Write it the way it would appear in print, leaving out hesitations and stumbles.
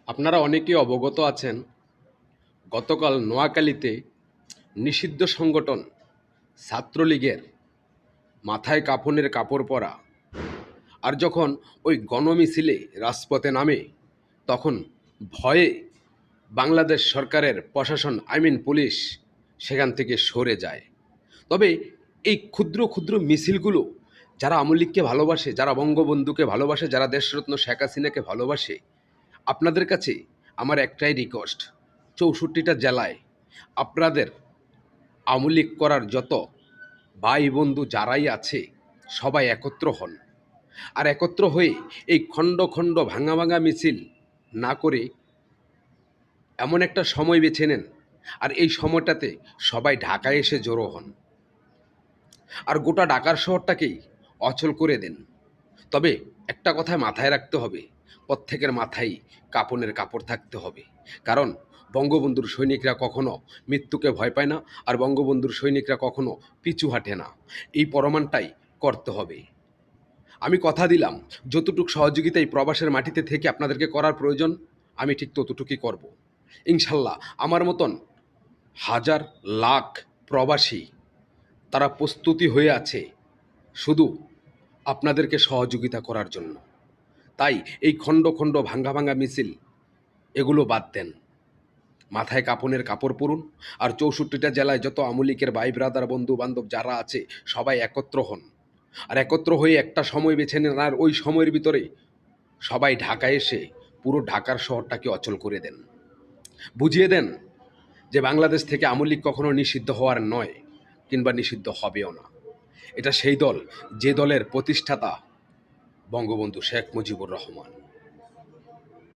আপনারা অনেকেই অবগত আছেন, গতকাল নোয়াখালীতে নিষিদ্ধ সংগঠন ছাত্রলীগের মাথায় কাফনের কাপড় পরা আর যখন ওই গণমিছিলে রাজপথে নামে, তখন ভয়ে বাংলাদেশ সরকারের প্রশাসন পুলিশ সেখান থেকে সরে যায়। তবে এই ক্ষুদ্র ক্ষুদ্র মিছিলগুলো যারা আওয়ামী লীগকে ভালোবাসে, যারা বঙ্গবন্ধুকে ভালোবাসে, যারা দেশরত্ন শেখ হাসিনাকে ভালোবাসে, আপনাদের কাছে আমার একটাই রিকোয়েস্ট, ৬৪টা জেলায় আপনাদের আওয়ামী লীগ করার যত ভাই বন্ধু যারাই আছে সবাই একত্র হন। আর একত্র হয়ে এই খণ্ড খণ্ড ভাঙা ভাঙা মিছিল না করে এমন একটা সময় বেছে নেন, আর এই সময়টাতে সবাই ঢাকায় এসে জড়ো হন আর গোটা ঢাকার শহরটাকেই অচল করে দেন। তবে একটা কথায় মাথায় রাখতে হবে, প্রত্যেকের মাথায় কাপনের কাপড় থাকতে হবে। কারণ বঙ্গবন্ধুর সৈনিকরা কখনো মৃত্যুকে ভয় পায় না, আর বঙ্গবন্ধুর সৈনিকরা কখনো পিছু হাঁটে না। এই প্রমাণটাই করতে হবে। আমি কথা দিলাম, যতটুকু সহযোগিতা এই প্রবাসের মাটিতে থেকে আপনাদেরকে করার প্রয়োজন, আমি ঠিক ততটুকুই করব। ইনশাল্লাহ আমার মতন হাজার লাখ প্রবাসী তারা প্রস্তুতি হয়ে আছে শুধু আপনাদেরকে সহযোগিতা করার জন্য। তাই এই খণ্ড খণ্ড ভাঙ্গা ভাঙ্গা মিছিল এগুলো বাদ দেন, মাথায় কাপনের কাপড় পরুন। আর ৬৪টা জেলায় যত আওয়ামী লীগের ভাই ব্রাদার বন্ধু বান্ধব যারা আছে সবাই একত্র হন, আর একত্র হয়ে একটা সময় বেছে নেন, আর ওই সময়ের ভিতরে সবাই ঢাকায় এসে পুরো ঢাকার শহরটাকে অচল করে দেন। বুঝিয়ে দেন যে বাংলাদেশ থেকে আওয়ামী লীগ কখনো নিষিদ্ধ হওয়ার নয়, কিংবা নিষিদ্ধ হবেও না। এটা সেই দল যে দলের প্রতিষ্ঠাতা বঙ্গবন্ধু শেখ মুজিবুর রহমান।